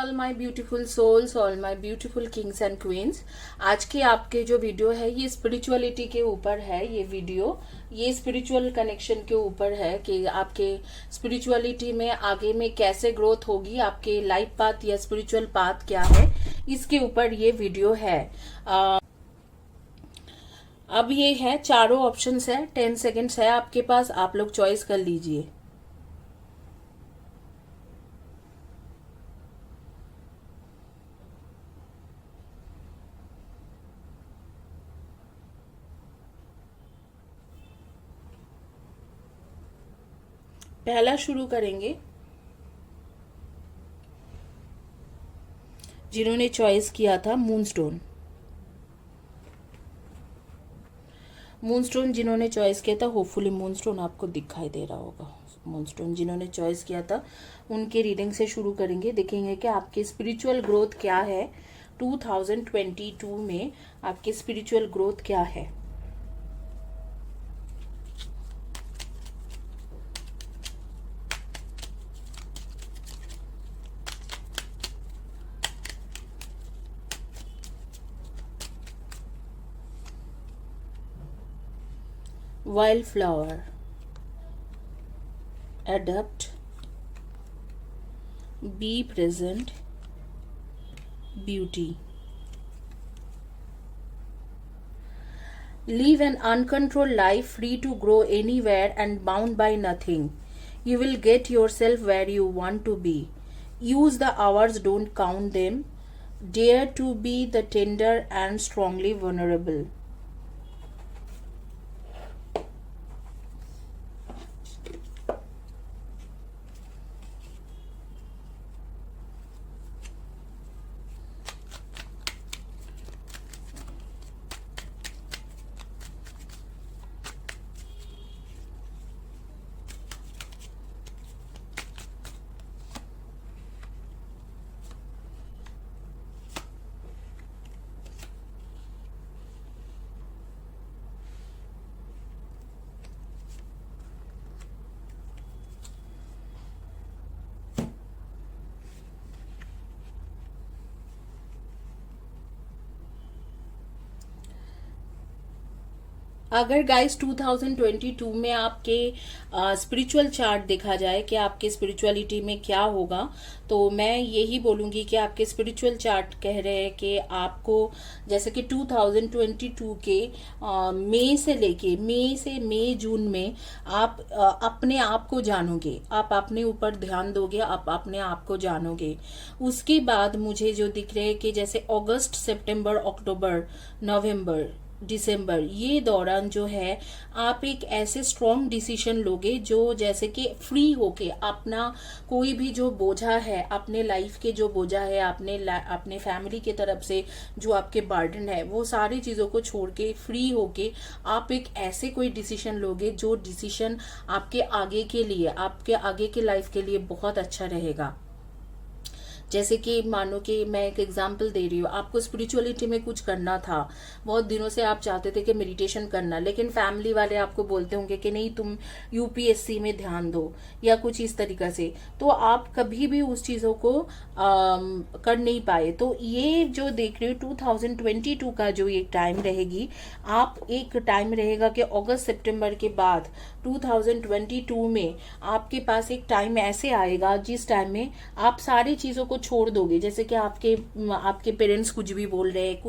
All my beautiful souls, all my beautiful kings and queens. आज के आपके जो वीडियो है ये स्पिरिचुअलिटी के ऊपर है। ये स्पिरिचुअल कनेक्शन के ऊपर है कि आपके स्पिरिचुअलिटी में आगे में कैसे ग्रोथ होगी, आपके लाइफ पाथ या स्पिरिचुअल पाथ क्या है, इसके ऊपर ये वीडियो है। अब ये है, चारों ऑप्शंस है, 10 सेकेंड्स है आपके पास, आप लोग चॉइस कर लीजिए। पहला शुरू करेंगे। जिन्होंने चॉइस किया था मूनस्टोन, जिन्होंने चॉइस किया था, होपफुली मूनस्टोन आपको दिखाई दे रहा होगा। मूनस्टोन जिन्होंने चॉइस किया था उनके रीडिंग से शुरू करेंगे। देखेंगे कि आपकी स्पिरिचुअल ग्रोथ क्या है 2022 में, आपकी स्पिरिचुअल ग्रोथ क्या है। Wildflower, adapt, be present, beauty. Live an uncontrolled life, free to grow anywhere and bound by nothing. You will get yourself where you want to be. Use the hours, don't count them. Dare to be the tender and strongly vulnerable. अगर guys 2022 में आपके spiritual chart देखा जाए कि आपके spirituality में क्या होगा, तो मैं यही बोलूँगी कि आपके स्पिरिचुअल चार्ट कह रहे हैं कि आपको जैसे कि 2022 के मई जून में आप अपने आप को जानोगे, आप अपने ऊपर ध्यान दोगे, आप अपने आप को जानोगे। उसके बाद मुझे जो दिख रहे हैं कि जैसे अगस्त, सितंबर, अक्टूबर, नवंबर, दिसंबर, ये दौरान जो है आप एक ऐसे स्ट्रॉन्ग डिसीजन लोगे जो जैसे कि फ्री होके अपना कोई भी जो बोझा है, अपने लाइफ के जो बोझा है, अपने फैमिली के तरफ से जो आपके बर्डन है, वो सारी चीज़ों को छोड़ के फ्री होके आप एक ऐसे कोई डिसीजन लोगे जो डिसीजन आपके आगे के लिए, आपके आगे के लाइफ के लिए बहुत अच्छा रहेगा। जैसे कि मानो कि मैं एक एग्जांपल दे रही हूँ, आपको स्पिरिचुअलिटी में कुछ करना था, बहुत दिनों से आप चाहते थे कि मेडिटेशन करना, लेकिन फैमिली वाले आपको बोलते होंगे कि नहीं तुम यूपीएससी में ध्यान दो या कुछ इस तरीका से, तो आप कभी भी उस चीज़ों को कर नहीं पाए। तो ये जो देख रही हूँ 2022 का जो एक टाइम रहेगी, आप एक टाइम रहेगा कि अगस्त सितंबर के बाद 2022 में आपके पास एक टाइम ऐसे आएगा जिस टाइम में आप सारी चीज़ों को छोड़ दोगे। जैसे कि आपके पेरेंट्स कुछ भी बोल रहे हैं,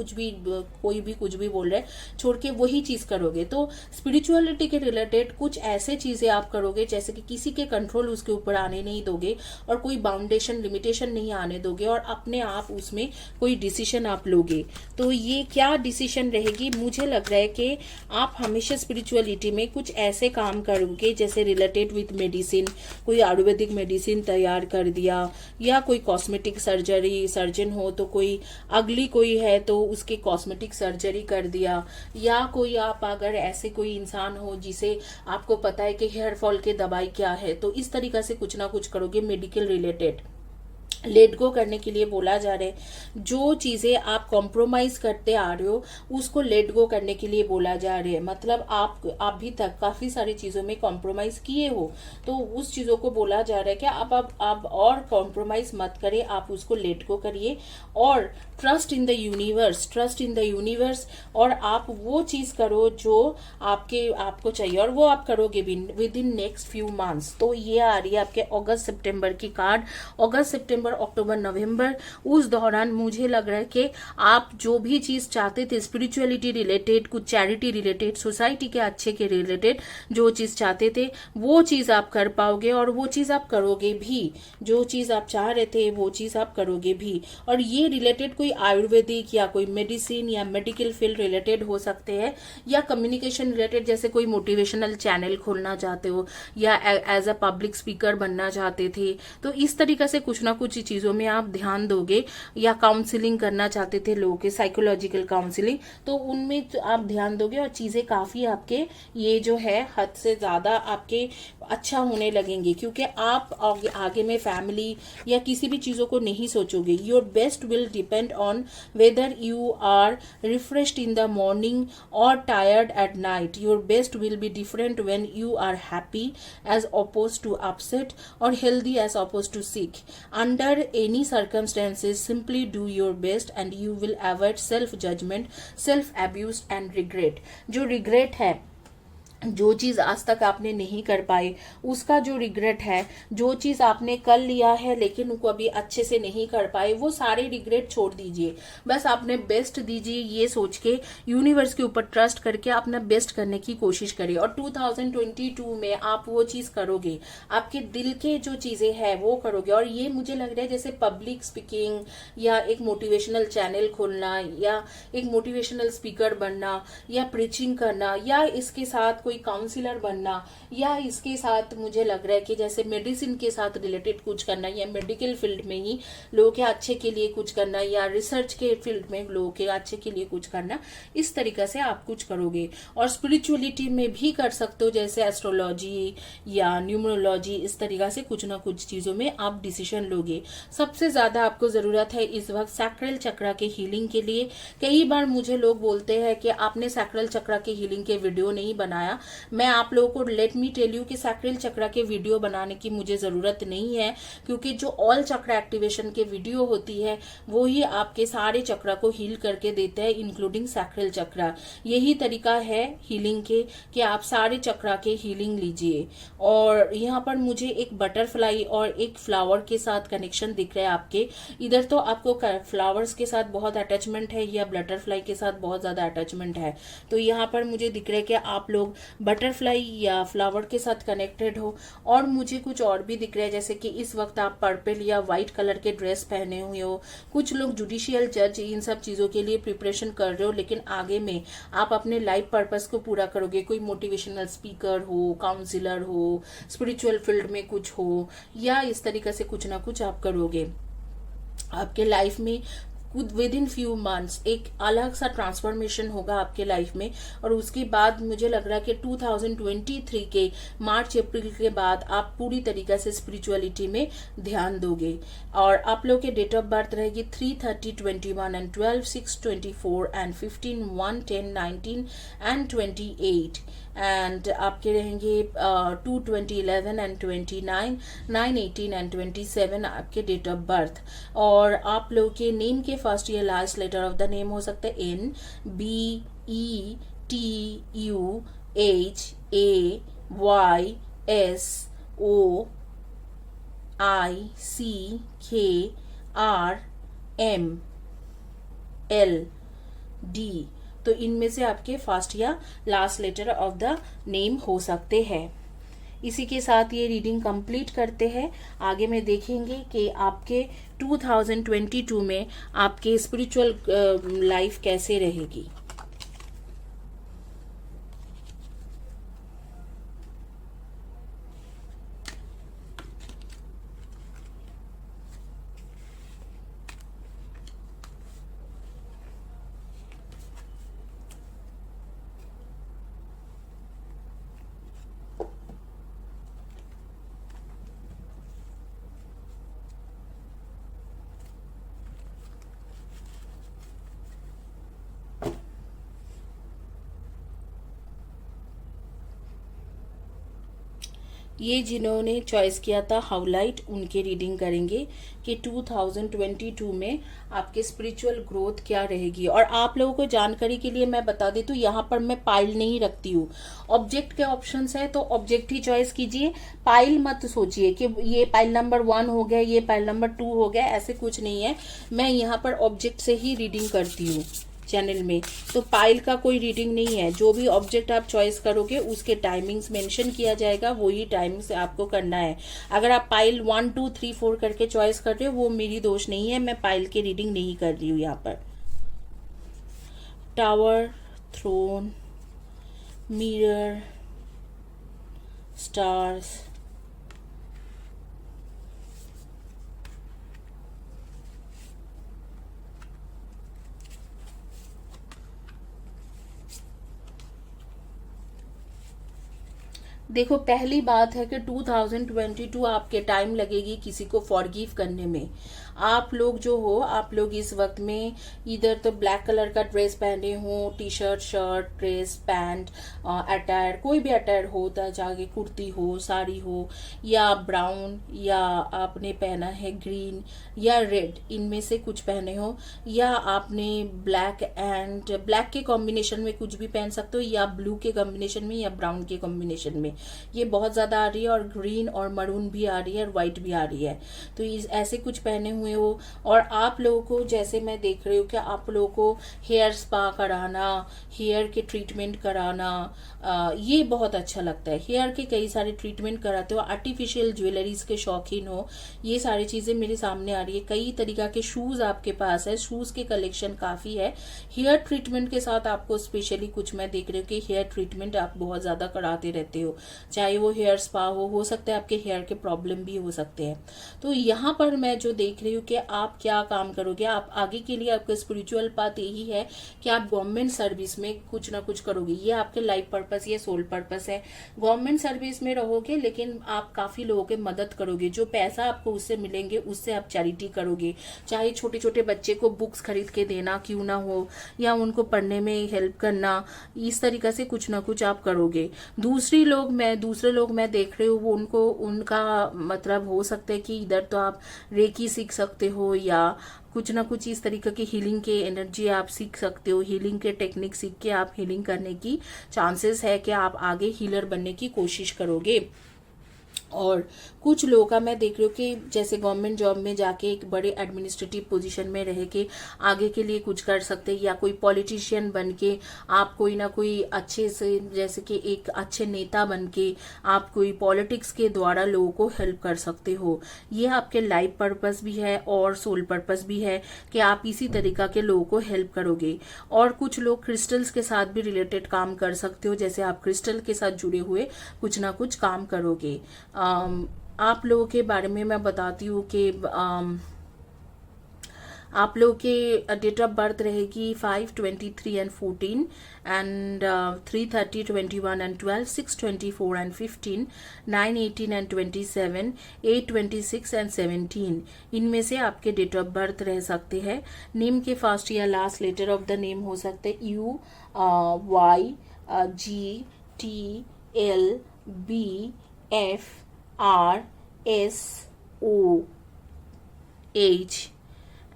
कोई भी कुछ भी बोल रहे हैं, छोड़ के वही चीज़ करोगे। तो स्पिरिचुअलिटी के रिलेटेड कुछ ऐसे चीज़ें आप करोगे जैसे कि किसी के कंट्रोल उसके ऊपर आने नहीं दोगे और कोई बाउंडेशन, लिमिटेशन नहीं आने दोगे और अपने आप उसमें कोई डिसीजन आप लोगे। तो ये क्या डिसीजन रहेगी, मुझे लग रहा है कि आप हमेशा स्पिरिचुअलिटी में कुछ ऐसे काम करोगे जैसे रिलेटेड विथ मेडिसिन, कोई आयुर्वेदिक मेडिसिन तैयार कर दिया, या कोई कॉस्मेटिक सर्जन हो तो कोई अगली कोई है तो उसके कॉस्मेटिक सर्जरी कर दिया, या कोई आप अगर ऐसे कोई इंसान हो जिसे आपको पता है कि हेयर फॉल के दवाई क्या है, तो इस तरीका से कुछ ना कुछ करोगे मेडिकल रिलेटेड। लेट गो करने के लिए बोला जा रहा है। जो चीज़ें आप कॉम्प्रोमाइज़ करते आ रहे हो उसको लेट गो करने के लिए बोला जा रहा है। मतलब आप अभी तक काफ़ी सारी चीज़ों में कॉम्प्रोमाइज़ किए हो, तो उस चीज़ों को बोला जा रहा है कि आप और कॉम्प्रोमाइज़ मत करिए, आप उसको लेट गो करिए और trust in the universe, trust in the universe, और आप वो चीज़ करो जो आपको चाहिए, और वो आप करोगे भी with in next few months. तो ये आ रही है आपके अगस्त सितंबर की कार्ड। अगस्त सितंबर अक्टूबर नवंबर, उस दौरान मुझे लग रहा है कि आप जो भी चीज़ चाहते थे स्पिरिचुअलिटी रिलेटेड, कुछ चैरिटी रिलेटेड, सोसाइटी के अच्छे के रिलेटेड जो चीज़ चाहते थे वो चीज़ आप कर पाओगे, और वो चीज़ आप करोगे भी। जो चीज़ आप चाह रहे थे वो चीज़ आप करोगे भी। और ये रिलेटेड कोई आयुर्वेदिक या कोई मेडिसिन या मेडिकल फील्ड रिलेटेड हो सकते हैं, या कम्युनिकेशन रिलेटेड, जैसे कोई मोटिवेशनल चैनल खोलना चाहते हो या एज अ पब्लिक स्पीकर बनना चाहते थे, तो इस तरीके से कुछ ना कुछ चीज़ों में आप ध्यान दोगे। या काउंसलिंग करना चाहते थे लोगों के, साइकोलॉजिकल काउंसलिंग, तो उनमें आप ध्यान दोगे और चीज़ें काफ़ी आपके ये जो है हद से ज़्यादा आपके अच्छा होने लगेंगे, क्योंकि आप आगे में फैमिली या किसी भी चीज़ों को नहीं सोचोगे। Your best will depend on whether you are refreshed in the morning और tired at night. Your best will be different when you are happy as opposed to upset, or healthy as opposed to sick. Under any circumstances, simply do your best and you will avoid self judgment, self abuse and regret. जो regret है, जो चीज़ आज तक आपने नहीं कर पाई उसका जो रिग्रेट है, जो चीज़ आपने कर लिया है लेकिन उनको अभी अच्छे से नहीं कर पाए, वो सारे रिग्रेट छोड़ दीजिए। बस आपने बेस्ट दीजिए, ये सोच के यूनिवर्स के ऊपर ट्रस्ट करके अपना बेस्ट करने की कोशिश करिए। और 2022 में आप वो चीज़ करोगे, आपके दिल के जो चीज़ें हैं वो करोगे। और ये मुझे लग रहा है जैसे पब्लिक स्पीकिंग या एक मोटिवेशनल चैनल खोलना या एक मोटिवेशनल स्पीकर बनना या प्रीचिंग करना या इसके साथ कोई काउंसलर बनना, या इसके साथ मुझे लग रहा है कि जैसे मेडिसिन के साथ रिलेटेड कुछ करना, या मेडिकल फील्ड में ही लोगों के अच्छे के लिए कुछ करना, या रिसर्च के फील्ड में लोगों के अच्छे के लिए कुछ करना, इस तरीके से आप कुछ करोगे। और स्पिरिचुअलिटी में भी कर सकते हो, जैसे एस्ट्रोलॉजी या न्यूमरोलॉजी, इस तरीका से कुछ ना कुछ चीज़ों में आप डिसीजन लोगे। सबसे ज़्यादा आपको ज़रूरत है इस वक्त सैक्रल चक्रा के हीलिंग के लिए। कई बार मुझे लोग बोलते हैं कि आपने सैक्रल चक्रा के हीलिंग के वीडियो नहीं बनाया। मैं आप लोगों को लेट मी टेल यू कि सैक्रल चक्रा के वीडियो बनाने की मुझे ज़रूरत नहीं है, क्योंकि जो ऑल चक्रा एक्टिवेशन के वीडियो होती है वो ही आपके सारे चक्रा को हील करके देते हैं, इंक्लूडिंग सैक्रल चक्रा। यही तरीका है हीलिंग के कि आप सारे चक्रा के हीलिंग लीजिए। और यहाँ पर मुझे एक बटरफ्लाई और एक फ्लावर के साथ कनेक्शन दिख रहा है आपके। इधर तो आपको फ्लावर्स के साथ बहुत अटैचमेंट है या बटरफ्लाई के साथ बहुत ज़्यादा अटैचमेंट है, तो यहाँ पर मुझे दिख रहा है कि आप लोग बटरफ्लाई या फ्लावर के साथ कनेक्टेड हो। और मुझे कुछ और भी दिख रहा है, जैसे कि इस वक्त आप पर्पल या वाइट कलर के ड्रेस पहने हुए हो। कुछ लोग जुडिशियल जज, इन सब चीज़ों के लिए प्रिपरेशन कर रहे हो, लेकिन आगे में आप अपने लाइफ पर्पस को पूरा करोगे। कोई मोटिवेशनल स्पीकर हो, काउंसलर हो, स्पिरिचुअल फील्ड में कुछ हो, या इस तरीके से कुछ ना कुछ आप करोगे। आपके लाइफ में विद इन फ्यू मंथ्स एक अलग सा ट्रांसफॉर्मेशन होगा आपके लाइफ में। और उसके बाद मुझे लग रहा है कि 2023 के मार्च अप्रैल के बाद आप पूरी तरीके से स्पिरिचुअलिटी में ध्यान दोगे। और आप लोग के डेट ऑफ बर्थ रहेगी 3/30/21 एंड 12/6/24 एंड 15/1/10/19 एंड 28। एंड आपके रहेंगे 2/20/11 एंड 29, 9/18 एंड 27 आपके डेट ऑफ बर्थ। और आप लोग के नेम के फर्स्ट या last letter of the name हो सकता है NBETUHAYSOICKRMLD। तो इनमें से आपके फर्स्ट या last letter of the name हो सकते हैं। इसी के साथ ये रीडिंग कंप्लीट करते हैं। आगे में देखेंगे कि आपके 2022 में आपके स्पिरिचुअल लाइफ कैसे रहेगी। ये जिन्होंने चॉइस किया था हाउलाइट, उनके रीडिंग करेंगे कि 2022 में आपके स्पिरिचुअल ग्रोथ क्या रहेगी। और आप लोगों को जानकारी के लिए मैं बता देती हूँ, यहाँ पर मैं पाइल नहीं रखती हूँ। ऑब्जेक्ट के ऑप्शंस है तो ऑब्जेक्ट ही चॉइस कीजिए, पाइल मत सोचिए कि ये पाइल नंबर 1 हो गया, ये पाइल नंबर 2 हो गया, ऐसे कुछ नहीं है। मैं यहाँ पर ऑब्जेक्ट से ही रीडिंग करती हूँ चैनल में, तो पाइल का कोई रीडिंग नहीं है। जो भी ऑब्जेक्ट आप चॉइस करोगे उसके टाइमिंग्स मेंशन किया जाएगा, वही टाइमिंग से आपको करना है। अगर आप पाइल 1 2 3 4 करके चॉइस कर रहे हो, वो मेरी दोष नहीं है, मैं पाइल की रीडिंग नहीं कर रही हूँ यहाँ पर। टावर, थ्रोन, मिरर, स्टार्स, देखो पहली बात है कि 2022 आपके टाइम लगेगी किसी को फॉरगिव करने में। आप लोग जो हो, आप लोग इस वक्त में इधर तो ब्लैक कलर का ड्रेस पहने हो, T shirt, shirt, dress, pant, attire, कोई भी अटायर हो, चाहे कुर्ती हो, साड़ी हो, या ब्राउन, या आपने पहना है ग्रीन या रेड, इनमें से कुछ पहने हो, या आपने ब्लैक एंड ब्लैक के कॉम्बिनेशन में कुछ भी पहन सकते हो, या ब्लू के कॉम्बिनेशन में, या ब्राउन के कॉम्बिनेशन में। ये बहुत ज्यादा आ रही है, और ग्रीन और मरून भी आ रही है, और व्हाइट भी आ रही है। तो ऐसे कुछ पहने हुए हो। और आप लोगों को, जैसे मैं देख रही हूँ कि आप लोगों को हेयर स्पा कराना, हेयर के ट्रीटमेंट कराना, ये बहुत अच्छा लगता है। हेयर के कई सारे ट्रीटमेंट कराते हो, आर्टिफिशियल ज्वेलरीज के शौकीन हो, ये सारी चीजें मेरे सामने आ रही है। कई तरीका के शूज आपके पास है, शूज के कलेक्शन काफी है। हेयर ट्रीटमेंट के साथ आपको स्पेशली कुछ मैं देख रही हूँ कि हेयर ट्रीटमेंट आप बहुत ज्यादा कराते रहते हो, चाहे वो हेयर स्पा हो सकता है आपके हेयर के प्रॉब्लम भी हो सकते हैं। तो यहाँ पर मैं जो देख रही हूँ कि आप क्या काम करोगे, आप आगे के लिए आपका स्पिरिचुअल पाथ यही है कि आप गवर्नमेंट सर्विस में कुछ ना कुछ करोगे। ये आपके लाइफ पर्पस, ये सोल पर्पस है। गवर्नमेंट सर्विस में रहोगे, लेकिन आप काफी लोगों की मदद करोगे। जो पैसा आपको उससे मिलेंगे उससे आप चैरिटी करोगे, चाहे छोटे छोटे बच्चे को बुक्स खरीद के देना क्यों ना हो, या उनको पढ़ने में हेल्प करना, इस तरीके से कुछ ना कुछ आप करोगे। दूसरे लोग मैं देख रही हूँ, वो उनका मतलब हो सकता है कि इधर तो आप रेकी सीख सकते हो, या कुछ ना कुछ इस तरीके की हीलिंग के एनर्जी आप सीख सकते हो। हीलिंग के टेक्निक सीख के आप हीलिंग करने की चांसेस है कि आप आगे हीलर बनने की कोशिश करोगे। और कुछ लोगों का मैं देख रही हूँ कि जैसे गवर्नमेंट जॉब में जाके एक बड़े एडमिनिस्ट्रेटिव पोजीशन में रह के आगे के लिए कुछ कर सकते हैं, या कोई पॉलिटिशियन बन के आप कोई ना कोई अच्छे से, जैसे कि एक अच्छे नेता बन के आप कोई पॉलिटिक्स के द्वारा लोगों को हेल्प कर सकते हो। ये आपके लाइफ पर्पस भी है और सोल पर्पस भी है कि आप इसी तरीका के लोगों को हेल्प करोगे। और कुछ लोग क्रिस्टल्स के साथ भी रिलेटेड काम कर सकते हो, जैसे आप क्रिस्टल के साथ जुड़े हुए कुछ ना कुछ काम करोगे। आप लोगों के बारे में मैं बताती हूँ कि आप लोगों के डेट ऑफ बर्थ रहेगी 5, 23 and 14, and 3, 30, 21 and 12, 6, 24 and 15, 9, 18 and 27, 8, 26 and 17। इनमें से आपके डेट ऑफ बर्थ रह सकते हैं। नेम के फर्स्ट या last letter of the name हो सकते हैं U, Y, G, T, L, B, F, R, S, O, H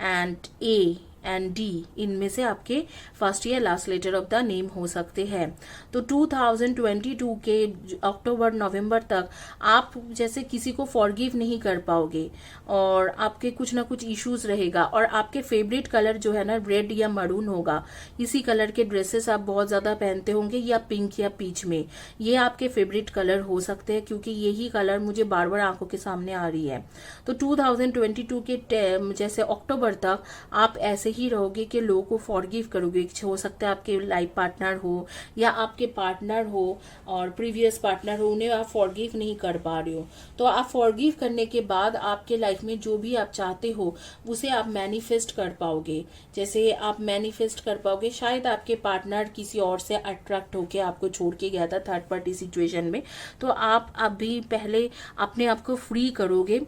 and A and D. इनमें से आपके फर्स्ट या last letter of the name हो सकते हैं। तो 2022 के अक्टूबर नवंबर तक आप जैसे किसी को फॉरगिव नहीं कर पाओगे, और आपके कुछ ना कुछ इश्यूज रहेगा। और आपके फेवरेट कलर जो है ना, रेड या मरून होगा। इसी कलर के ड्रेसेस आप बहुत ज्यादा पहनते होंगे, या पिंक या पीच में, ये आपके फेवरेट कलर हो सकते हैं, क्योंकि यही कलर मुझे बार बार आंखों के सामने आ रही है। तो 2022 के जैसे अक्टूबर तक आप ऐसे ही रहोगे कि लोगों को फॉरगिव करोगे। हो सकता है आपके लाइफ पार्टनर हो, या आपके पार्टनर हो और प्रीवियस पार्टनर हो, उन्हें आप फॉरगिव नहीं कर पा रहे हो। तो आप फॉरगिव करने के बाद आपके लाइफ में जो भी आप चाहते हो उसे आप मैनिफेस्ट कर पाओगे। जैसे आप मैनिफेस्ट कर पाओगे, शायद आपके पार्टनर किसी और से अट्रैक्ट होके आपको छोड़ के गया था थर्ड पार्टी सिचुएशन में, तो आप अभी पहले अपने आप को फ्री करोगे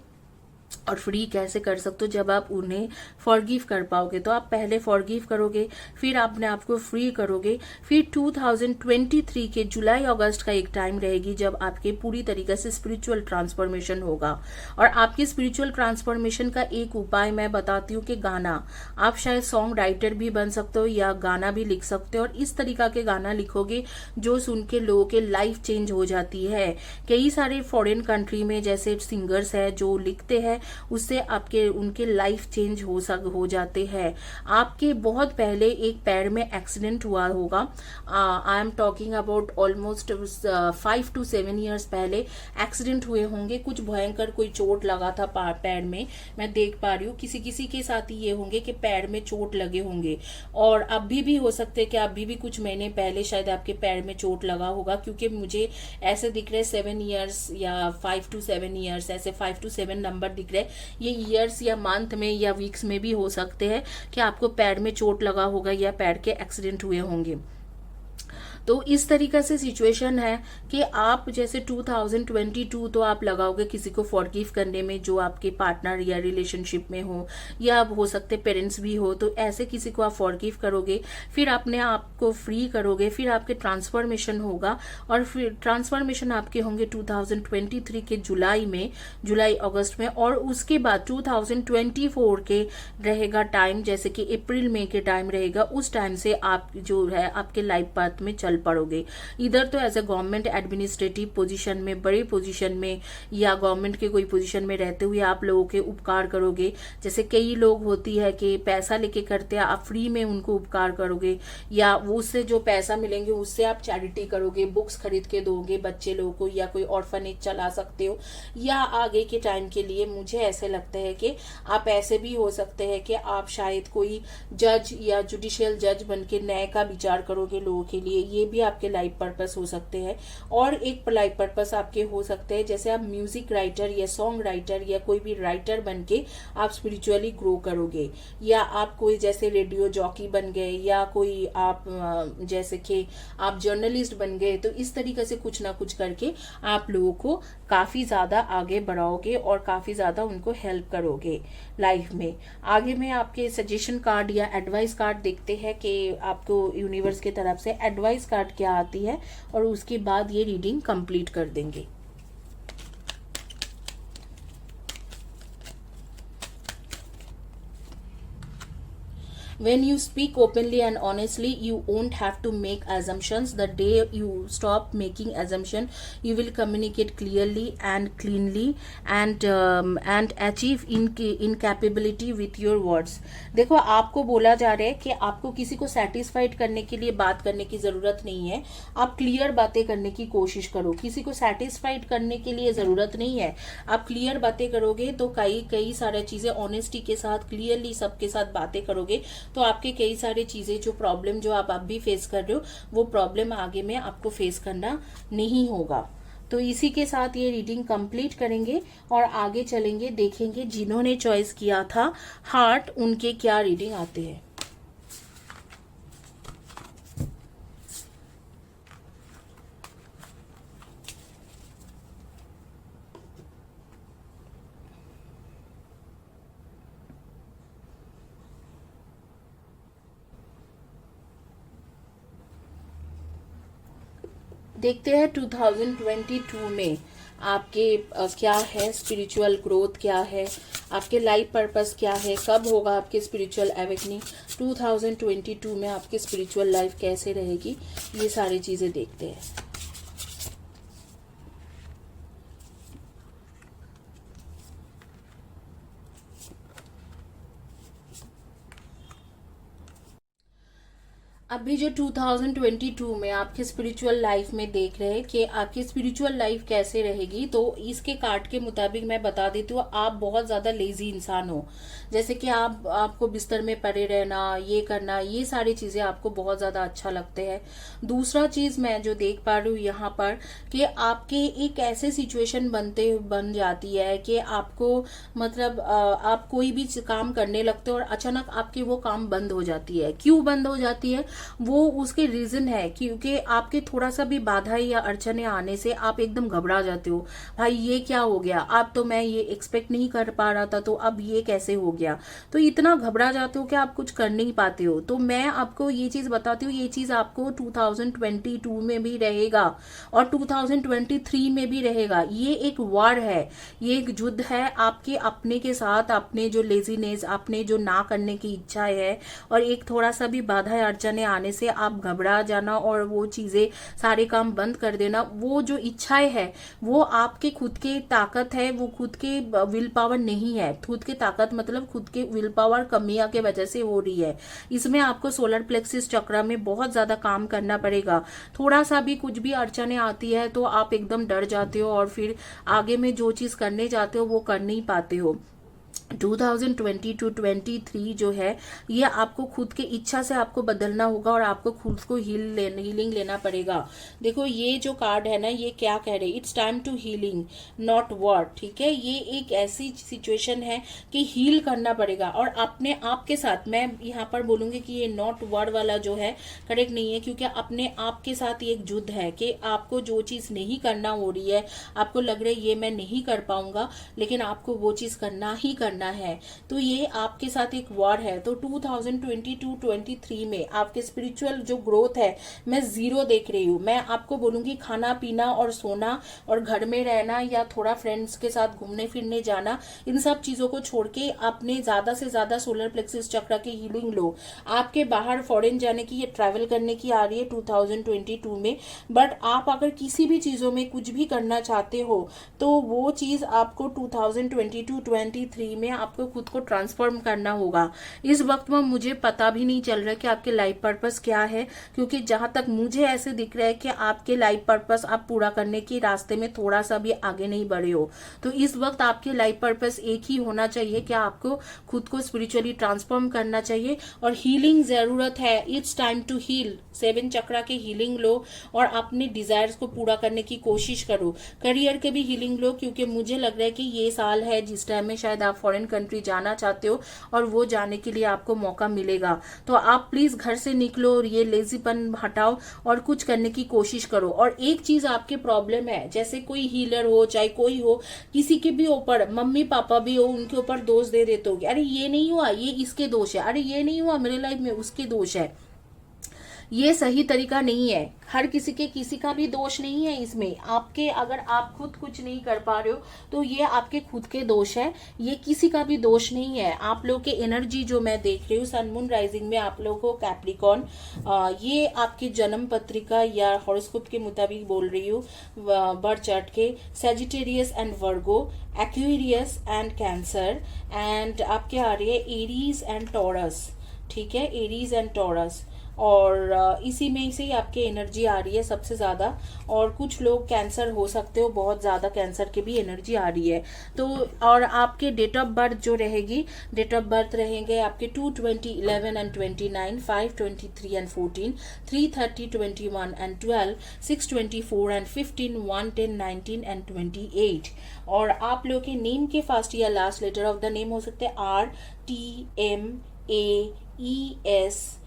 और फ्री कैसे कर सकते हो, जब आप उन्हें फॉरगिव कर पाओगे। तो आप पहले फॉरगिव करोगे, फिर अपने आप को फ्री करोगे। फिर 2023 के जुलाई अगस्त का एक टाइम रहेगी जब आपके पूरी तरीके से स्पिरिचुअल ट्रांसफॉर्मेशन होगा। और आपकी स्पिरिचुअल ट्रांसफॉर्मेशन का एक उपाय मैं बताती हूँ कि गाना, आप शायद सॉन्ग राइटर भी बन सकते हो या गाना भी लिख सकते हो, और इस तरीका के गाना लिखोगे जो सुन के लोगों के लाइफ चेंज हो जाती है। कई सारे फॉरेन कंट्री में जैसे सिंगर्स है जो लिखते हैं, उससे आपके उनके लाइफ चेंज हो जाते हैं। आपके बहुत पहले एक पैर में एक्सीडेंट हुआ होगा, I am talking about almost 5 to 7 years पहले एक्सीडेंट हुए होंगे, कुछ भयंकर कोई चोट लगा था पैर में। मैं देख पा रही हूँ किसी किसी के साथ ही ये होंगे कि पैर में चोट लगे होंगे, और अभी भी हो सकते हैं कि अभी भी कुछ महीने पहले शायद आपके पैर में चोट लगा होगा, क्योंकि मुझे ऐसे दिख रहे 7 ईयर्स या 5 to 7 ईयर्स, ऐसे 5 to 7 नंबर दिख रहे। ये ईयर्स या मंथ में या वीक्स में भी हो सकते हैं कि आपको पैर में चोट लगा होगा या पैर के एक्सीडेंट हुए होंगे। तो इस तरीके से सिचुएशन है कि आप जैसे 2022 तो आप लगाओगे किसी को फॉरगिव करने में जो आपके पार्टनर या रिलेशनशिप में हो, या हो सकते पेरेंट्स भी हो, तो ऐसे किसी को आप फॉरगिव करोगे, फिर अपने आप को फ्री करोगे, फिर आपके ट्रांसफॉर्मेशन होगा, और फिर ट्रांसफॉर्मेशन आपके होंगे 2023 के जुलाई अगस्त में, और उसके बाद 2024 के रहेगा टाइम, जैसे कि अप्रैल मई के टाइम रहेगा, उस टाइम से आप जो है आपके लाइफ पाथ में चल पड़ोगे। इधर तो as a government administrative position में, बड़े पोजीशन में या गवर्नमेंट के कोई पोजीशन में रहते हुए आप लोगों के उपकार करोगे। जैसे कई लोग होती है कि पैसा लेके करते हैं, आप फ्री में उनको उपकार करोगे, या उससे जो पैसा मिलेंगे उससे आप चैरिटी करोगे, बुक्स खरीद के दोगे बच्चे लोगों को, या कोई ऑर्फनेज चला सकते हो, या आगे के टाइम के लिए मुझे ऐसे लगता है कि आप ऐसे भी हो सकते हैं कि आप शायद कोई जज या जुडिशियल जज बन के न्याय का विचार करोगे लोगों के लिए। ये भी आपके लाइफ पर्पस हो सकते हैं। और एक लाइफ पर्पस आपके हो सकते हैं जैसे आप म्यूजिक राइटर या सॉन्ग राइटर या कोई भी राइटर बन के आप स्पिरिचुअली ग्रो करोगे, या आप कोई जैसे रेडियो जॉकी बन गए, या कोई आप जैसे कि आप जर्नलिस्ट बन गए। तो इस तरीके से कुछ ना कुछ करके आप लोगों को काफी ज्यादा आगे बढ़ाओगे और काफी ज्यादा उनको हेल्प करोगे लाइफ में। आगे में आपके सजेशन कार्ड या एडवाइस कार्ड देखते हैं कि आपको यूनिवर्स की तरफ से एडवाइस कार्ड क्या आती है, और उसके बाद ये रीडिंग कंप्लीट कर देंगे। When you speak openly and honestly, you won't have to make assumptions. The day you stop making assumption, you will communicate clearly and cleanly and achieve incapability with your words. देखो, आपको बोला जा रहा है कि आपको किसी को सेटिस्फाइड करने के लिए बात करने की जरूरत नहीं है। आप क्लियर बातें करने की कोशिश करो। किसी को सेटिस्फाइड करने के लिए जरूरत नहीं है। आप क्लियर बातें करोगे तो कई सारी चीजें ऑनेस्टी के साथ क्लियरली सबके साथ बातें करोगे, तो आपके कई सारी चीजें जो प्रॉब्लम जो आप भी फेस कर रहे हो, वो प्रॉब्लम आगे में आपको फेस करना नहीं होगा। तो इसी के साथ ये रीडिंग कंप्लीट करेंगे और आगे चलेंगे, देखेंगे जिन्होंने चॉइस किया था हार्ट, उनके क्या रीडिंग आते हैं। देखते हैं 2022 में आपके क्या है, स्पिरिचुअल ग्रोथ क्या है, आपके लाइफ पर्पस क्या है, कब होगा आपके स्पिरिचुअल अवेकनिंग, 2022 में आपकी स्पिरिचुअल लाइफ कैसे रहेगी, ये सारी चीजें देखते हैं। अभी जो 2022 में आपके स्पिरिचुअल लाइफ में देख रहे हैं कि आपकी स्पिरिचुअल लाइफ कैसे रहेगी, तो इसके कार्ड के मुताबिक मैं बता देती हूँ, आप बहुत ज्यादा लेजी इंसान हो। जैसे कि आपको बिस्तर में पड़े रहना, ये करना, ये सारी चीजें आपको बहुत ज्यादा अच्छा लगते हैं। दूसरा चीज मैं जो देख पा रही हूँ यहाँ पर कि आपके एक ऐसे सिचुएशन बन जाती है कि आपको मतलब आप कोई भी काम करने लगते हो और अचानक आपकी वो काम बंद हो जाती है। क्यों बंद हो जाती है? वो उसके रीजन है, क्योंकि आपके थोड़ा सा भी बाधा या अड़चने आने से आप एकदम घबरा जाते हो, भाई ये क्या हो गया, अब तो मैं ये एक्सपेक्ट नहीं कर पा रहा था, तो अब ये कैसे हो गया, तो इतना घबरा जाते हो कि आप कुछ कर नहीं पाते हो। तो मैं आपको ये चीज बताती हूँ, ये चीज आपको 2022 में भी रहेगा और 2023 में भी रहेगा। ये एक वार है, ये एक युद्ध है आपके अपने के साथ, अपने जो लेजीनेस, अपने जो ना करने की इच्छा है, और एक थोड़ा सा भी बाधा अड़चने आने से आप घबरा जाना और वो चीजें सारे काम बंद कर देना, वो जो इच्छाएं है वो आपके खुद के ताकत है, वो खुद के विल पावर नहीं है। खुद की ताकत मतलब खुद के विल पावर कमियां के वजह से हो रही है। इसमें आपको सोलर प्लेक्सिस चक्र में बहुत ज्यादा काम करना पड़ेगा। थोड़ा सा भी कुछ भी अड़चने आती है तो आप एकदम डर जाते हो और फिर आगे में जो चीज करने जाते हो वो कर नहीं पाते हो। 2022-23 जो है ये आपको खुद की इच्छा से आपको बदलना होगा और आपको खुद को हीलिंग लेना पड़ेगा। देखो ये जो कार्ड है ना, ये क्या कह रहे, it's time to healing not war. ठीक है, ये एक ऐसी सिचुएशन है कि हील करना पड़ेगा और अपने आप के साथ। मैं यहाँ पर बोलूंगी कि ये नॉट वॉर वाला जो है करेक्ट नहीं है, क्योंकि अपने आप के साथ एक युद्ध है कि आपको जो चीज नहीं करना हो रही है, आपको लग रहा है ये मैं नहीं कर पाऊंगा, लेकिन आपको वो चीज करना ही करना है। तो ये आपके साथ एक वॉर है। तो 2022-23 में आपके स्पिरिचुअल जो ग्रोथ है मैं जीरो देख रही हूँ। मैं आपको बोलूंगी खाना पीना और सोना और घर में रहना या थोड़ा फ्रेंड्स के साथ घूमने फिरने जाना, इन सब चीजों को छोड़ के अपने ज्यादा से ज्यादा सोलर प्लेक्सिस चक्र की हीलिंग लो। आपके बाहर फॉरेन जाने की, ये ट्रैवल करने की आ रही है 2022 में। बट आप अगर किसी भी चीजों में कुछ भी करना चाहते हो तो वो चीज आपको 2022-23 में आपको खुद को ट्रांसफॉर्म करना होगा। इस वक्त में मुझे पता भी नहीं चल रहा है कि आपके लाइफ पर्पस क्या है, क्योंकि जहां तक मुझे ऐसे दिख रहा है कि आपके लाइफ पर्पस आप पूरा करने के रास्ते में थोड़ा सा भी आगे नहीं बढ़े हो। तो इस वक्त आपके लाइफ पर्पस एक ही होना चाहिए कि आपको खुद को स्पिरिचुअली ट्रांसफॉर्म करना चाहिए और हीलिंग जरूरत है। It's time to heal. 7 chakra के हीलिंग लो और अपने डिजायर्स को पूरा करने की कोशिश करो। करियर के भी हीलिंग लो, क्योंकि मुझे लग रहा है कि ये साल है जिस टाइम में शायद आप फॉरेन कंट्री जाना चाहते हो और वो जाने के लिए आपको मौका मिलेगा। तो आप प्लीज घर से निकलो और ये लेजीपन हटाओ और कुछ करने की कोशिश करो। और एक चीज आपके प्रॉब्लम है, जैसे कोई हीलर हो चाहे कोई हो, किसी के भी ऊपर, मम्मी पापा भी हो, उनके ऊपर दोष दे देते हो, अरे ये नहीं हुआ ये इसके दोष है, अरे ये नहीं हुआ मेरे लाइफ में उसके दोष है। ये सही तरीका नहीं है। हर किसी के किसी का भी दोष नहीं है इसमें। आपके अगर आप खुद कुछ नहीं कर पा रहे हो तो ये आपके खुद के दोष है, ये किसी का भी दोष नहीं है। आप लोग के एनर्जी जो मैं देख रही हूँ सन मून राइजिंग में, आप लोगों को कैप्रिकॉन, ये आपके जन्म पत्रिका या हॉरोस्कोप के मुताबिक बोल रही हूँ, बर्थ चार्ट के Sagittarius and Virgo, Aquarius and cancer, and आपके आ रही है एरीज एंड टॉरस। ठीक है, एरीज एंड टॉरस, और इसी में से ही आपकी एनर्जी आ रही है सबसे ज्यादा। और कुछ लोग कैंसर हो सकते हो, बहुत ज्यादा कैंसर की भी एनर्जी आ रही है। तो और आपके डेट ऑफ बर्थ जो रहेगी, डेट ऑफ बर्थ रहेंगे आपके 2, 20, 11 and 29, 5, 23 and 14, 3, 30, 21 and 12, 6, 24 and 15, 1, 10, 19 and 28। और आप लोग के नेम के फर्स्ट या last letter of the name हो सकते हैं RTMAES।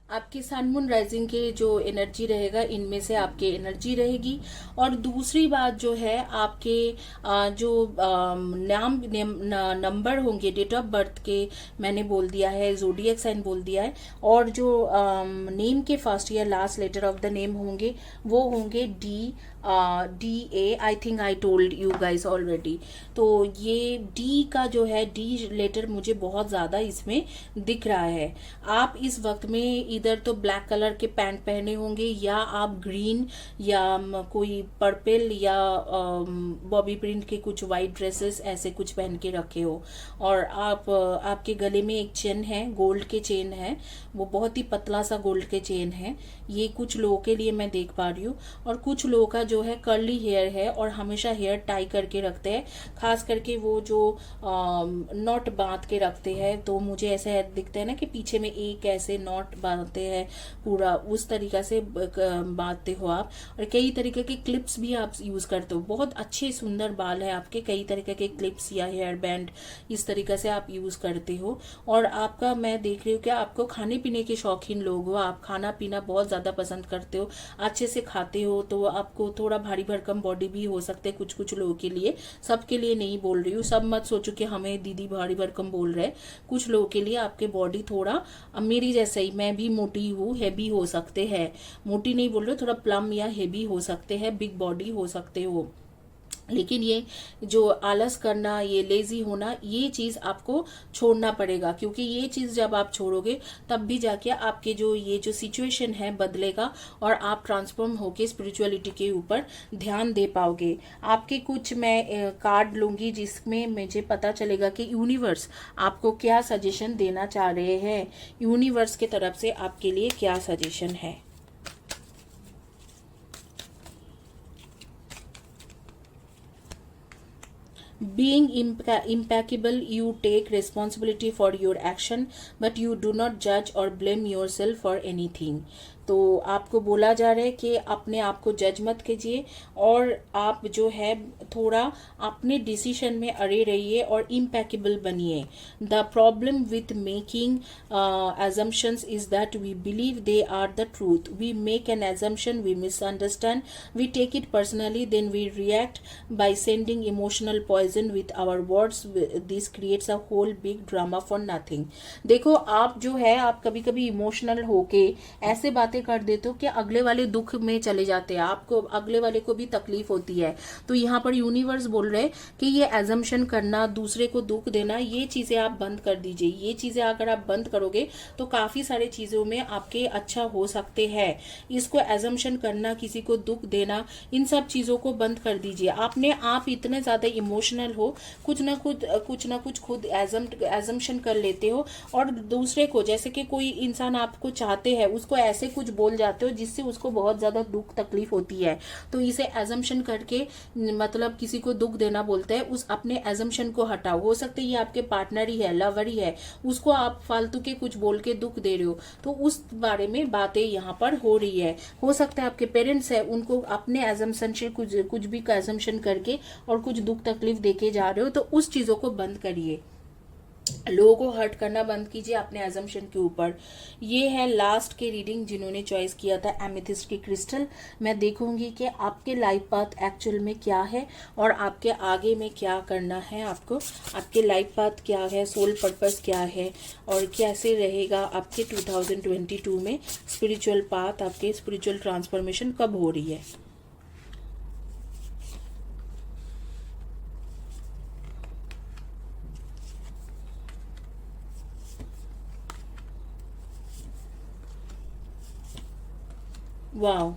आपके सन मून राइजिंग के जो एनर्जी रहेगा इनमें से आपके एनर्जी रहेगी। और दूसरी बात जो है, आपके जो नाम नंबर होंगे डेट ऑफ बर्थ के, मैंने बोल दिया है, जोडियक साइन बोल दिया है। और जो नेम के फर्स्ट या last letter of the name होंगे वो होंगे DA। I think I told you guys already. तो ये डी का जो है, डी लेटर मुझे बहुत ज्यादा इसमें दिख रहा है। आप इस वक्त में इधर तो ब्लैक कलर के पैंट पहने होंगे, या आप ग्रीन या कोई पर्पल या बॉबी प्रिंट के कुछ वाइट ड्रेसेस ऐसे कुछ पहन के रखे हो। और आपके गले में एक चेन है, गोल्ड के चेन है, वो बहुत ही पतला सा गोल्ड के चेन है। ये कुछ लोगों के लिए मैं देख पा रही हूँ। और कुछ लोगों का जो है कर्ली हेयर है और हमेशा हेयर टाई करके रखते हैं, खास करके वो जो नॉट बांध के रखते हैं। तो मुझे ऐसा दिखता है ना कि पीछे में एक ऐसे नॉट बनाते हैं पूरा उस तरीका से बांधते हो आप। और कई तरीके के क्लिप्स भी आप यूज करते हो, बहुत अच्छे सुंदर बाल है आपके, कई तरीके के क्लिप्स या हेयर बैंड इस तरीका से आप यूज करते हो। और आपका मैं देख रही हूँ कि आपको खाने पीने के शौकीन लोग हो, आप खाना पीना बहुत ज्यादा पसंद करते हो, अच्छे से खाते हो, तो आपको थोड़ा भारी भरकम बॉडी भी हो सकते हैं कुछ कुछ लोगों के लिए, सबके लिए नहीं बोल रही हूँ। सब मत सोचो कि हमें दीदी भारी भरकम बोल रहे हैं, कुछ लोगों के लिए आपके बॉडी थोड़ा मेरी जैसे ही, मैं भी मोटी हूँ, हैवी हो सकते हैं, मोटी नहीं बोल रहे, थोड़ा प्लम या हैवी हो सकते हैं, बिग बॉडी हो सकते हो। लेकिन ये जो आलस करना, ये लेजी होना, ये चीज आपको छोड़ना पड़ेगा, क्योंकि ये चीज जब आप छोड़ोगे तब भी जाके आपके जो ये जो सिचुएशन है बदलेगा और आप ट्रांसफॉर्म होके स्पिरिचुअलिटी के ऊपर ध्यान दे पाओगे। आपके कुछ मैं कार्ड लूंगी जिसमें मुझे पता चलेगा कि यूनिवर्स आपको क्या सजेशन देना चाह रहे हैं, यूनिवर्स की तरफ से आपके लिए क्या सजेशन है। Being impeccable, you take responsibility for your action, but you do not judge or blame yourself for anything. तो आपको बोला जा रहा है कि अपने आप को जज मत कीजिए और आप जो है थोड़ा अपने डिसीजन में अड़े रहिए और इम्पेकेबल बनिए। The problem with making assumptions is that we believe they are the truth. We make an assumption, we misunderstand, we take it personally, then we react by sending emotional poison with our words. This creates a whole big drama for nothing. देखो आप जो है, आप कभी कभी emotional होके ऐसे बातें कर देते हो कि अगले वाले दुख में चले जाते हैं, आपको अगले वाले को भी तकलीफ होती है। तो यहाँ पर यूनिवर्स बोल रहे हैं कि ये एजम्पशन करना, दूसरे को दुख देना, ये चीजें आप बंद कर दीजिए। ये चीजें अगर आप बंद करोगे तो काफी सारी चीजों में आपके अच्छा हो सकते हैं। इसको एजम्पशन करना, किसी को दुख देना, इन सब चीजों को बंद कर दीजिए। आपने आप इतने ज्यादा इमोशनल हो, कुछ ना कुछ खुद एजम्पशन कर लेते हो और दूसरे को, जैसे कि कोई इंसान आपको चाहते हैं, उसको ऐसे कुछ बोल जाते हो जिससे उसको बहुत ज्यादा दुख तकलीफ होती है। तो इसे एजम्पशन करके, मतलब किसी को दुख देना बोलते हैं, उस अपने एजम्पशन को हटाओ। हो सकता है ये आपके पार्टनर ही है, लवर ही है, उसको आप फालतू के कुछ बोल के दुख दे रहे हो, तो उस बारे में बातें यहाँ पर हो रही है। हो सकता है आपके पेरेंट्स है, उनको अपने एजम्पशन से कुछ भी का एजम्पशन करके और कुछ दुख तकलीफ देके जा रहे हो, तो उस चीजों को बंद करिए। लोगों को हर्ट करना बंद कीजिए अपने एजम्पशन के ऊपर। ये है लास्ट के रीडिंग जिन्होंने चॉइस किया था एमेथिस्ट की क्रिस्टल। मैं देखूंगी कि आपके लाइफ पाथ एक्चुअल में क्या है और आपके आगे में क्या करना है आपको, आपके लाइफ पाथ क्या है, सोल पर्पस क्या है और कैसे रहेगा आपके 2022 में स्पिरिचुअल पाथ, आपके स्पिरिचुअल ट्रांसफॉर्मेशन कब हो रही है। वाह,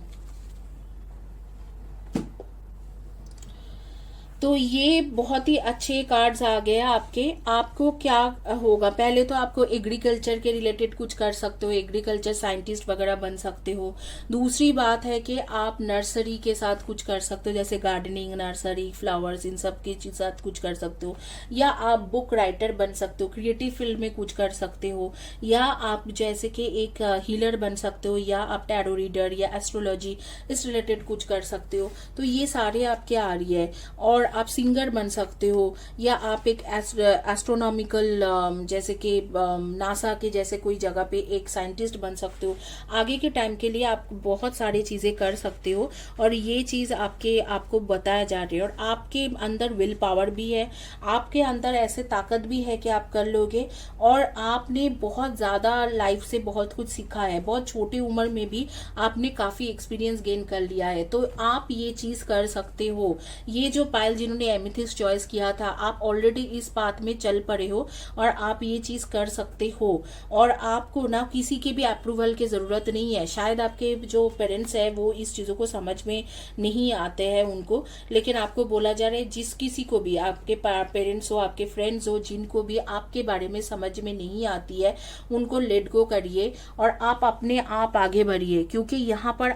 तो ये बहुत ही अच्छे कार्ड्स आ गए आपके। आपको क्या होगा, पहले तो आपको एग्रीकल्चर के रिलेटेड कुछ कर सकते हो, एग्रीकल्चर साइंटिस्ट वगैरह बन सकते हो। दूसरी बात है कि आप नर्सरी के साथ कुछ कर सकते हो, जैसे गार्डनिंग, नर्सरी, फ्लावर्स, इन सब के साथ कुछ कर सकते हो। या आप बुक राइटर बन सकते हो, क्रिएटिव फील्ड में कुछ कर सकते हो। या आप जैसे कि एक हीलर बन सकते हो, या आप टैरो रीडर या एस्ट्रोलॉजी इस रिलेटेड कुछ कर सकते हो। तो ये सारे आपके आ रही है। और आप सिंगर बन सकते हो, या आप एक एस्ट्रोनॉमिकल जैसे कि नासा के जैसे कोई जगह पे एक साइंटिस्ट बन सकते हो। आगे के टाइम के लिए आप बहुत सारी चीजें कर सकते हो और ये चीज आपको बताया जा रही है। और आपके अंदर विल पावर भी है, आपके अंदर ऐसे ताकत भी है कि आप कर लोगे। और आपने बहुत ज्यादा लाइफ से बहुत कुछ सीखा है, बहुत छोटी उम्र में भी आपने काफी एक्सपीरियंस गेन कर लिया है, तो आप ये चीज कर सकते हो। ये जो पायल जिन्होंने एमेथिस्ट चॉइस किया था, आप ऑलरेडी इस पाथ में चल पड़े हो और आप ये चीज कर सकते हो। और आपको ना किसी के भी अप्रूवल की जरूरत नहीं है। शायद आपके जो पेरेंट्स है वो इस चीजों को समझ में नहीं आते हैं उनको, लेकिन आपको बोला जा रहा है जिस किसी को भी, आपके पेरेंट्स हो, आपके फ्रेंड्स हो, जिनको भी आपके बारे में समझ में नहीं आती है, उनको लेट गो करिए और आप अपने आप आगे बढ़िए। क्योंकि यहाँ पर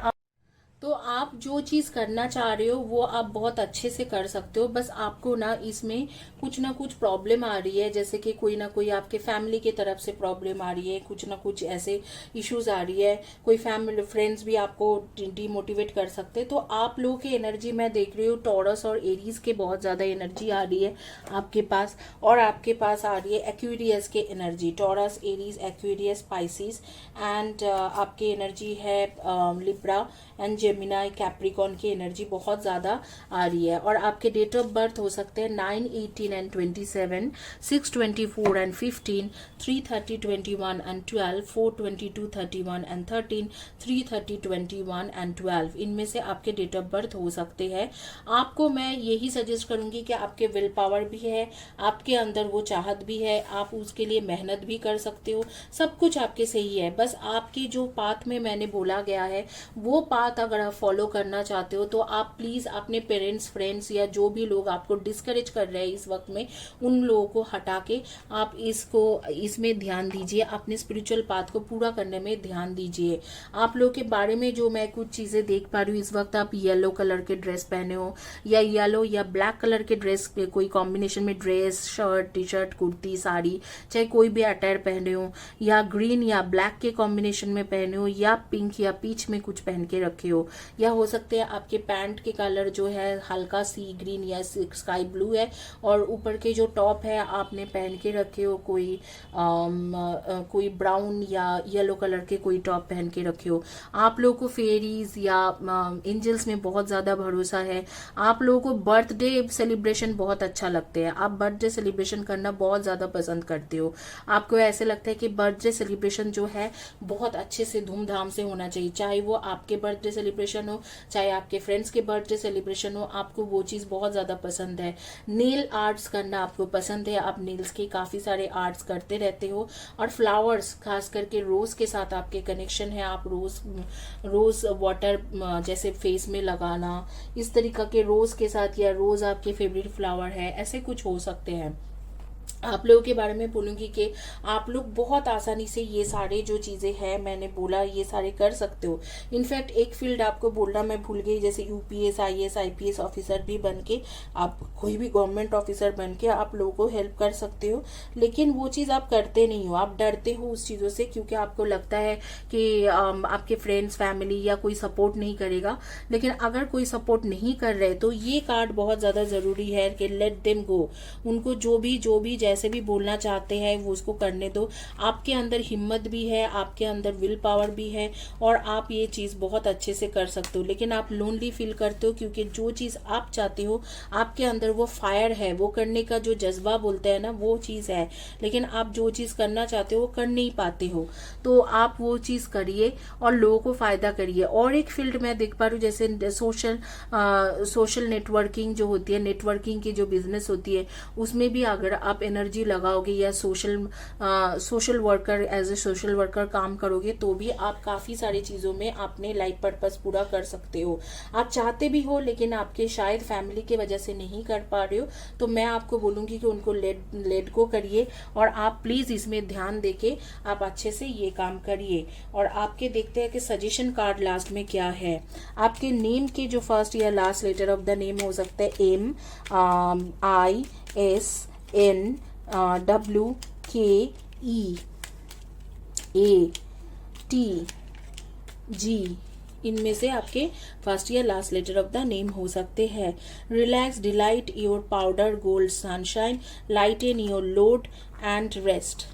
तो आप जो चीज करना चाह रहे हो वो आप बहुत अच्छे से कर सकते हो। बस आपको ना इसमें कुछ ना कुछ प्रॉब्लम आ रही है, जैसे कि कोई ना कोई आपके फैमिली की तरफ से प्रॉब्लम आ रही है, कुछ ना कुछ ऐसे इश्यूज आ रही है, कोई फैमिली फ्रेंड्स भी आपको डिमोटिवेट कर सकते हैं। तो आप लोगों की एनर्जी मैं देख रही हूँ टॉरस और एरीज के बहुत ज्यादा एनर्जी आ रही है आपके पास, और आपके पास आ रही है एक्वेरियस के energy, Taurus, Aries, Aquarius, Pisces, and आपकी एनर्जी है लिब्रा एंड जेमिनाई, कैप्रिकॉन की एनर्जी बहुत ज़्यादा आ रही है। और आपके डेट ऑफ बर्थ हो सकते हैं 9, 18 and 27, 6, 24 and 15, 3, 30, 21 and 12, 4, 22, 31 and 13, 3, 30, 21 and 12। इनमें से आपके डेट ऑफ बर्थ हो सकते हैं। आपको मैं यही सजेस्ट करूंगी कि आपके विल पावर भी है, आपके अंदर वो चाहत भी है, आप उसके लिए मेहनत भी कर सकते हो, सब कुछ आपके सही है। बस आपकी जो पाथ में मैंने बोला गया है वो पाथ अगर आप फॉलो करना चाहते हो तो आप प्लीज अपने पेरेंट्स, फ्रेंड्स या जो भी लोग आपको डिस्करेज कर रहे हैं इस वक्त में, उन लोगों को हटा के आप इसमें ध्यान दीजिए, अपने स्पिरिचुअल पाथ को पूरा करने में ध्यान दीजिए। आप लोगों के बारे में जो मैं कुछ चीजें देख पा रही हूँ इस वक्त, आप येलो कलर के ड्रेस पहने हो या येलो या ब्लैक कलर के ड्रेस पे कोई कॉम्बिनेशन में dress, shirt, T shirt, kurti, sari, चाहे कोई भी अटायर पहने हो, या ग्रीन या ब्लैक के कॉम्बिनेशन में पहने हो, या पिंक या पीच में कुछ पहन के रखे हो, या हो सकते हैं आपके पैंट के कलर जो है हल्का सी ग्रीन या स्काई ब्लू है, और ऊपर के जो टॉप है आपने पहन के रखे हो कोई ब्राउन या येलो कलर के कोई टॉप पहन के रखे हो। आप लोगों को फेरीज या एंजल्स में बहुत ज्यादा भरोसा है। आप लोगों को बर्थडे सेलिब्रेशन बहुत अच्छा लगते हैं, आप बर्थडे सेलिब्रेशन करना बहुत ज्यादा पसंद करते हो। आपको ऐसे लगता है कि बर्थडे सेलिब्रेशन जो है बहुत अच्छे से धूमधाम से होना चाहिए, चाहे वो आपके बर्थडे सेलिब्रेशन हो, चाहे आपके फ्रेंड्स के बर्थडे सेलिब्रेशन हो, आपको वो चीज बहुत ज्यादा पसंद है। नेल आर्ट्स करना आपको पसंद है, आप नेल्स के काफी सारे आर्ट्स करते रहते हो, और फ्लावर्स खास करके रोज के साथ आपके कनेक्शन है, आप रोज वाटर जैसे फेस में लगाना, इस तरीका के रोज के साथ, या रोज आपके फेवरेट फ्लावर है, ऐसे कुछ हो सकते हैं। आप लोगों के बारे में बोलूंगी कि आप लोग बहुत आसानी से ये सारे जो चीजें हैं मैंने बोला ये सारे कर सकते हो। इनफैक्ट एक फील्ड आपको बोलना मैं भूल गई, जैसे यूपीएस, आईएएस, आईपीएस ऑफिसर भी बन के, आप कोई भी गवर्नमेंट ऑफिसर बन के आप लोगों को हेल्प कर सकते हो, लेकिन वो चीज आप करते नहीं हो, आप डरते हो उस चीजों से, क्योंकि आपको लगता है कि आपके फ्रेंड्स, फैमिली या कोई सपोर्ट नहीं करेगा। लेकिन अगर कोई सपोर्ट नहीं कर रहे तो ये कार्ड बहुत ज्यादा जरूरी है कि लेट देम गो, उनको जो भी जैसे भी बोलना चाहते हैं वो उसको करने दो। आपके अंदर हिम्मत भी है, आपके अंदर विल पावर भी है, और आप ये चीज बहुत अच्छे से कर सकते हो। लेकिन आप लोनली फील करते हो, क्योंकि जो चीज आप चाहते हो आपके अंदर वो फायर है, वो करने का जो जज्बा बोलते हैं ना, वो चीज है, लेकिन आप जो चीज करना चाहते हो वो कर नहीं पाते हो। तो आप वो चीज करिए और लोगों को फायदा करिए। और एक फील्ड मैं देख पा रही हूँ, जैसे सोशल नेटवर्किंग जो होती है, नेटवर्किंग की जो बिजनेस होती है, उसमें भी अगर आप एनर्जी लगाओगे या social worker, as a social worker काम करोगे, तो भी आप काफी सारी चीजों में अपने लाइफ पर्पस पूरा कर सकते हो। आप चाहते भी हो लेकिन आपके शायद फैमिली की वजह से नहीं कर पा रहे हो, तो मैं आपको बोलूंगी कि उनको लेट गो करिए, और आप प्लीज इसमें ध्यान देके आप अच्छे से ये काम करिए। और आपके देखते हैं कि सजेशन कार्ड लास्ट में क्या है। आपके नेम के जो फर्स्ट या last letter of the name हो सकता है M, I, S, N, W, K, E, A, T, G, इनमें से आपके फर्स्ट या last letter of the name हो सकते हैं। Relax, delight your powder, gold, sunshine, lighten your load and rest.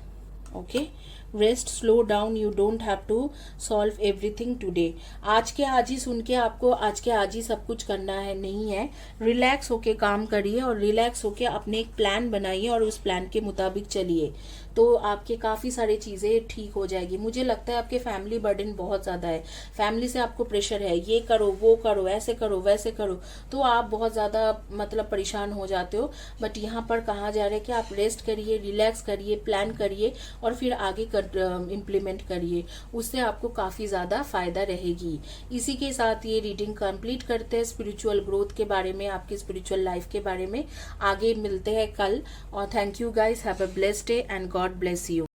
Okay, rest, slow down, you don't have to solve everything today. आज के आज ही सुन के आपको आज के आज ही सब कुछ करना है नहीं है। रिलैक्स होके काम करिए और रिलैक्स होके अपने एक प्लान बनाइए और उस प्लान के मुताबिक चलिए, तो आपके काफी सारी चीजें ठीक हो जाएगी। मुझे लगता है आपके फैमिली बर्डन बहुत ज्यादा है, फैमिली से आपको प्रेशर है, ये करो, वो करो, ऐसे करो, वैसे करो, तो आप बहुत ज्यादा मतलब परेशान हो जाते हो। बट यहाँ पर कहा जा रहा है कि आप रेस्ट करिए, रिलैक्स करिए, प्लान करिए और फिर आगे इम्प्लीमेंट करिए, उससे आपको काफी ज्यादा फायदा रहेगी। इसी के साथ ये रीडिंग कंप्लीट करते हैं स्पिरिचुअल ग्रोथ के बारे में, आपकी स्पिरिचुअल लाइफ के बारे में। आगे मिलते हैं कल, और thank you guys, have a blessed day and God bless you।